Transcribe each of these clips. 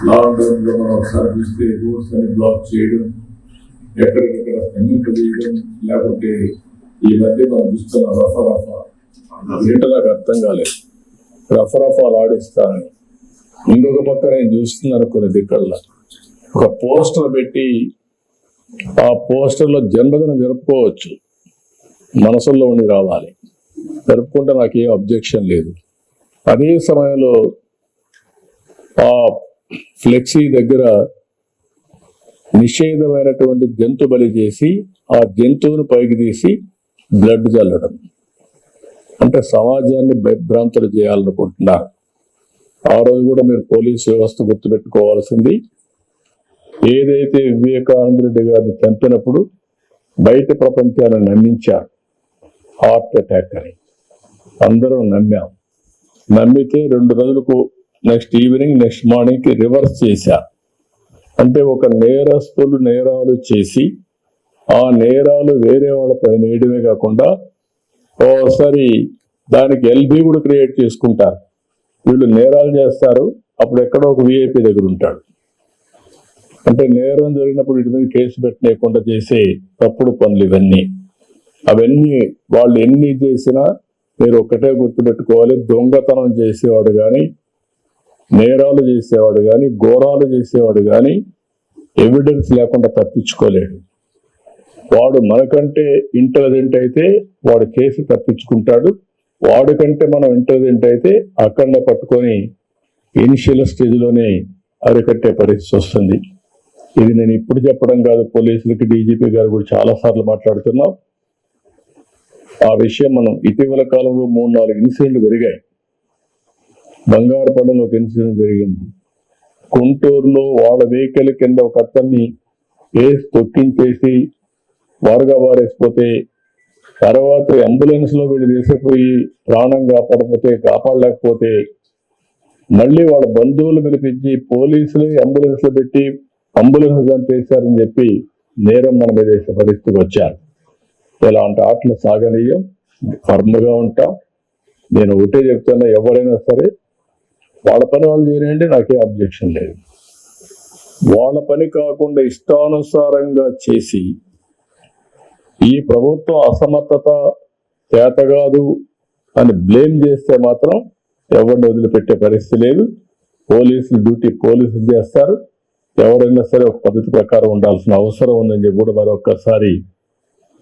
Lockdown లో మనం ఒకసారి చూస్తే రోడ్స్ అని బ్లాక్ చేయడం, ఎక్కడికెక్కడ ఎన్నికలు చేయడం, లేకపోతే ఈ మధ్య మనం చూస్తున్న రఫా ఏంటో నాకు అర్థం కాలేదు. రఫాలు ఆడిస్తానని ఇంకొక పక్క నేను చూస్తున్నాను కొన్ని దిక్కల్లో ఒక పోస్టర్ పెట్టి ఆ పోస్టర్ లో జన్మదినం జరుపుకోవచ్చు, మనసుల్లో ఉండి రావాలి, జరుపుకుంటే నాకేం అబ్జెక్షన్ లేదు. అదే సమయంలో ఆ ఫ్లెక్సీ దగ్గర నిషేధమైనటువంటి జంతు బలి చేసి ఆ జంతువును పైకి తీసి బ్లడ్ చల్లడం అంటే సమాజాన్ని భయభ్రాంతులు చేయాలనుకుంటున్నారు. ఆ రోజు కూడా మీరు పోలీసు వ్యవస్థ గుర్తుపెట్టుకోవాల్సింది, ఏదైతే వివేకానంద రెడ్డి గారిని చంపినప్పుడు బయట ప్రపంచాన్ని నమ్మించారు హార్ట్ అటాక్ అని. అందరం నమ్మితే 2 రోజులకు నెక్స్ట్ ఈవినింగ్ నెక్స్ట్ మార్నింగ్ కి రివర్స్ చేశారు. అంటే ఒక నేరస్తులు నేరాలు చేసి ఆ నేరాలు వేరే వాళ్ళపై నేయడమే కాకుండా ఓసారి దానికి ఎల్బీ కూడా క్రియేట్ చేసుకుంటారు. వీళ్ళు నేరాలు చేస్తారు, అప్పుడు ఎక్కడో ఒక విఐపి దగ్గర ఉంటాడు. అంటే నేరం జరిగినప్పుడు వీటి మీద కేసు పెట్టలేకుండా చేసే తప్పుడు పనులు ఇవన్నీ. అవన్నీ వాళ్ళు ఎన్ని చేసినా మీరు ఒక్కటే గుర్తుపెట్టుకోవాలి, దొంగతనం చేసేవాడు కానీ, నేరాలు చేసేవాడు కానీ, ఘోరాలు చేసేవాడు కానీ ఎవిడెన్స్ లేకుండా తప్పించుకోలేడు. వాడు మనకంటే ఇంటెలిజెంట్ అయితే వాడు కేసు తప్పించుకుంటాడు, వాడికంటే మనం ఇంటెలిజెంట్ అయితే అక్కడనే పట్టుకొని ఇనిషియల్ స్టేజ్లోనే అరికట్టే పరిస్థితి వస్తుంది. ఇది నేను ఇప్పుడు చెప్పడం కాదు, పోలీసులకి డీజీపీ గారు కూడా చాలా సార్లు మాట్లాడుతున్నాం. ఆ విషయం మనం ఇటీవల కాలంలో 3-4 ఇన్సిడెంట్లు జరిగాయి. బంగారుపల్లిలో ఒక ఇన్సిడెంట్ జరిగింది. గుంటూరులో వాళ్ళ వెహికల్ కింద ఒక అతన్ని వేసి తొక్కించేసి వారుగా వారేసిపోతే తర్వాత అంబులెన్స్ లో వీళ్ళు వేసిపోయి ప్రాణం కాపాడలేకపోతే మళ్ళీ వాళ్ళ బంధువులు పిలిపించి పోలీసులు అంబులెన్స్ లో పెట్టి అంబులెన్స్ చంపేశారని చెప్పి నేరం మన మీద వేసే పరిస్థితికి వచ్చారు. ఇలాంటి ఆటలు సాగనీయం, ఫర్మ్గా ఉంటాం. నేను ఒకటే చెప్తున్నా, ఎవరైనా సరే వాళ్ళ పని వాళ్ళు చేయనండి, నాకే అబ్జెక్షన్ లేదు. వాళ్ళ పని కాకుండా ఇష్టానుసారంగా చేసి ఈ ప్రభుత్వం అసమర్థత చేతగాదు అని బ్లేమ్ చేస్తే మాత్రం ఎవరిని వదిలిపెట్టే పరిస్థితి లేదు. పోలీసులు డ్యూటీ పోలీసులు చేస్తారు. ఎవరైనా సరే ఒక పద్ధతి ప్రకారం ఉండాల్సిన అవసరం ఉందని చెప్పి కూడా మరొకసారి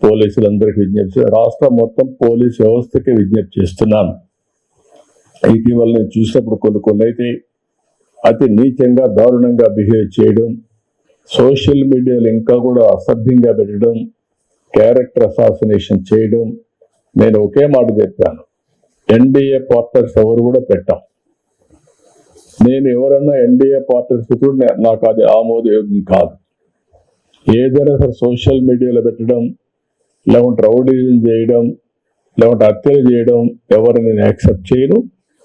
పోలీసులందరికీ విజ్ఞప్తి, రాష్ట్రం మొత్తం పోలీసు వ్యవస్థకి విజ్ఞప్తి చేస్తున్నాను. ఇటీవల నేను చూసినప్పుడు కొన్ని అయితే అతి నీచంగా దారుణంగా బిహేవ్ చేయడం, సోషల్ మీడియాలో ఇంకా కూడా అసభ్యంగా పెట్టడం, క్యారెక్టర్ అసాసినేషన్ చేయడం. నేను ఒకే మాట చెప్పాను, ఎన్డీఏ పార్ట్నర్స్ ఎవరు కూడా పెట్టాం. నేను ఎవరన్నా ఎన్డీఏ పార్ట్నర్స్ కూడా నాకు అది ఆమోదయోగ్యం కాదు. ఏదైనా సరే సోషల్ మీడియాలో పెట్టడం, లేకుంటే రౌడీజం చేయడం, లేకుంటే హత్యలు చేయడం ఎవరు నేను యాక్సెప్ట్ చేయను.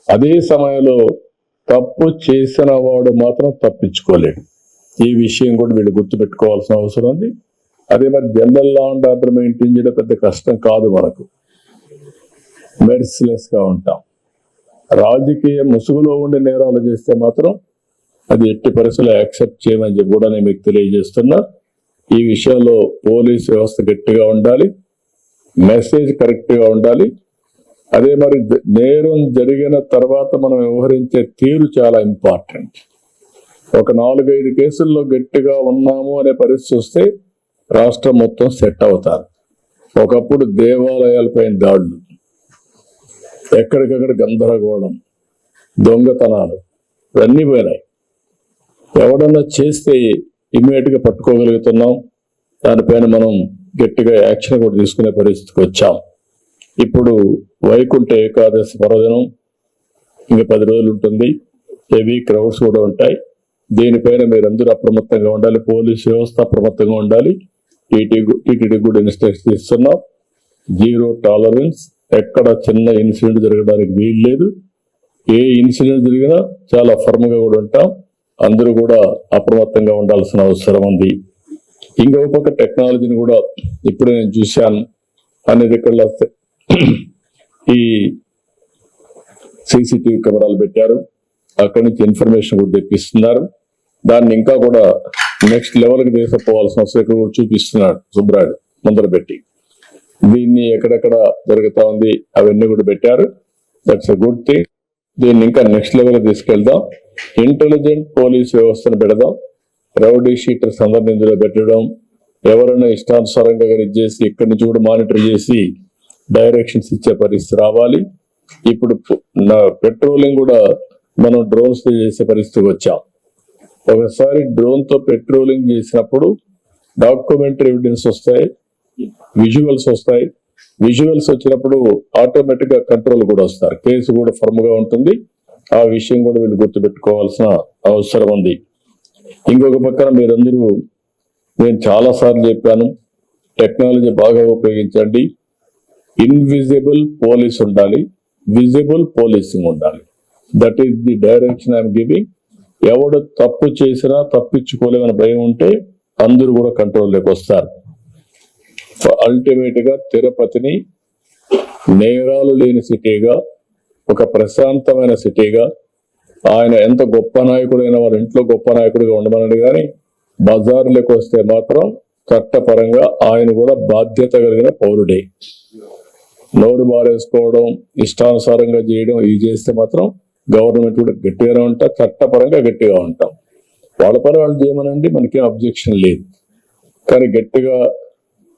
అదే సమయంలో తప్పు చేసిన వాడు మాత్రం తప్పించుకోలేడు. ఈ విషయం కూడా వీళ్ళు గుర్తుపెట్టుకోవాల్సిన అవసరం ఉంది. అదే మరి general law and order maintain చేయడం పెద్ద కష్టం కాదు. మనకు మెర్సిలెస్ గా ఉంటాం. రాజకీయ ముసుగులో ఉండి నేరాలు చేస్తే మాత్రం అది ఎట్టి పరిస్థితుల్లో యాక్సెప్ట్ చేయమని చెప్పి కూడా నేను మీకు తెలియజేస్తున్నా. ఈ విషయంలో పోలీస్ వ్యవస్థ గట్టిగా ఉండాలి, మెసేజ్ కరెక్ట్ గా ఉండాలి. అదే మరి నేరం జరిగిన తర్వాత మనం వ్యవహరించే తీరు చాలా ఇంపార్టెంట్. ఒక 4-5 కేసుల్లో గట్టిగా ఉన్నాము అనే పరిస్థితి వస్తే రాష్ట్రం మొత్తం సెట్ అవుతారు. ఒకప్పుడు దేవాలయాలపై దాడులు, ఎక్కడికక్కడ గందరగోళం, దొంగతనాలు ఇవన్నీ పోయినాయి. ఎవడన్నా చేస్తే ఇమ్మీడియట్ గా పట్టుకోగలుగుతున్నాం. దానిపైన మనం గట్టిగా యాక్షన్ కూడా తీసుకునే పరిస్థితికి వచ్చాం. ఇప్పుడు వైకుంఠ ఏకాదశి పర్వదినం ఇంకా 10 రోజులు ఉంటుంది. హెవీ క్రౌడ్స్ కూడా ఉంటాయి. దీనిపైన మీరందరూ అప్రమత్తంగా ఉండాలి, పోలీసు వ్యవస్థ అప్రమత్తంగా ఉండాలి. టీటీడీ కూడా ఇన్స్ట్రక్షన్ ఇస్తున్నాం. 0 టాలరెన్స్, ఎక్కడ చిన్న ఇన్సిడెంట్ జరగడానికి వీలు లేదు. ఏ ఇన్సిడెంట్ జరిగినా చాలా ఫర్మ్ గా కూడా ఉంటాం. అందరూ కూడా అప్రమత్తంగా ఉండాల్సిన అవసరం ఉంది. ఇంకొక పక్క టెక్నాలజీని కూడా ఇప్పుడే నేను చూశాను, అన్ని దగ్గరలో ఈ CCTV కెమెరాలు పెట్టారు. అక్కడి నుంచి ఇన్ఫర్మేషన్ కూడా తెప్పిస్తున్నారు. దాన్ని ఇంకా కూడా నెక్స్ట్ లెవెల్కి తీసుకుపోవాల్సిన అవసరం కూడా చూపిస్తున్నాడు సుబ్రాయుడు ముందర పెట్టి. దీన్ని ఎక్కడెక్కడ జరుగుతా ఉంది అవన్నీ కూడా పెట్టారు. That's a good thing. దీన్ని ఇంకా నెక్స్ట్ లెవెల్ తీసుకెళ్దాం. ఇంటెలిజెంట్ పోలీస్ వ్యవస్థను పెడదాం. రౌడీ షీటర్స్ అందరిని ఇందులో పెట్టడం, ఎవరైనా ఇష్టానుసారంగా చేసి ఇక్కడి నుంచి కూడా మానిటర్ చేసి డైరెక్షన్స్ ఇచ్చే పరిస్థితి రావాలి. ఇప్పుడు పెట్రోలింగ్ కూడా మనం డ్రోన్స్ తో చేసే పరిస్థితికి వచ్చాం. ఒకసారి డ్రోన్ తో పెట్రోలింగ్ చేసినప్పుడు డాక్యుమెంటరీ ఎవిడెన్స్ వస్తాయి, విజువల్స్ వస్తాయి. విజువల్స్ వచ్చినప్పుడు ఆటోమేటిక్ గా కంట్రోల్ కూడా వస్తారు, కేసు కూడా ఫర్మ్ గా ఉంటుంది. ఆ విషయం కూడా వీళ్ళు గుర్తుపెట్టుకోవాల్సిన అవసరం ఉంది. ఇంకొక పక్కన మీరందరూ, నేను చాలా సార్లు చెప్పాను, టెక్నాలజీ బాగా ఉపయోగించండి. ఇన్విజిబుల్ పోలీస్ ఉండాలి, విజిబుల్ పోలీసింగ్ ఉండాలి. That is the direction I'm giving. ఎవడు తప్పు చేసినా తప్పించుకోలేమని భయం ఉంటే అందరూ కూడా కంట్రోల్లోకి వస్తారు. అల్టిమేట్ గా తిరుపతిని నేరాలు లేని సిటీగా, ఒక ప్రశాంతమైన సిటీగా, ఆయన ఎంత గొప్ప నాయకుడైనా వాళ్ళ ఇంట్లో గొప్ప నాయకుడిగా ఉండమన్నాడు. కానీ బజార్లోకి వస్తే మాత్రం చట్టపరంగా ఆయన కూడా బాధ్యత కలిగిన పౌరుడే. నోరు బారేసుకోవడం, ఇష్టానుసారంగా చేయడం, ఇవి చేస్తే మాత్రం గవర్నమెంట్ కూడా గట్టిగానే ఉంటాం, చట్టపరంగా గట్టిగా ఉంటాం. వాళ్ళ పని వాళ్ళు చేయమనండి, మనకేం అబ్జెక్షన్ లేదు. కానీ గట్టిగా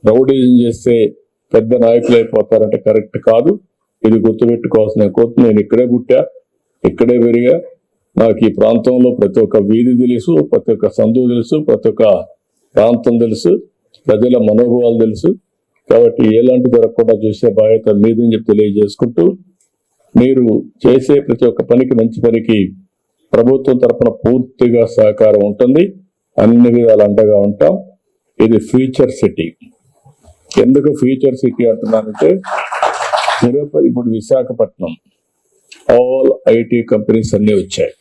రౌడీజం చేస్తే పెద్ద నాయకులు అయిపోతారంటే కరెక్ట్ కాదు. ఇది గుర్తుపెట్టుకోవాల్సిన కోర్టు. నేను ఇక్కడే పుట్టా, ఇక్కడే పెరిగా. నాకు ఈ ప్రాంతంలో ప్రతి ఒక్క వీధి తెలుసు, ప్రతి ఒక్క సందు తెలుసు, ప్రతి ఒక్క ప్రాంతం తెలుసు, ప్రజల మనోభావాలు తెలుసు. కాబట్టి ఎలాంటి జరగకుండా చూసే బాధ్యత మీదని చెప్పి తెలియజేసుకుంటూ, మీరు చేసే ప్రతి ఒక్క పనికి, మంచి పనికి ప్రభుత్వం తరఫున పూర్తిగా సహకారం ఉంటుంది. అన్ని విధాలు అండగా ఉంటాం. ఇది ఫ్యూచర్ సిటీ. ఎందుకు ఫ్యూచర్ సిటీ అంటున్నానంటే, తిరుపతి ఇప్పుడు విశాఖపట్నం ఆల్ ఐటీ కంపెనీస్ అన్ని వచ్చాయి.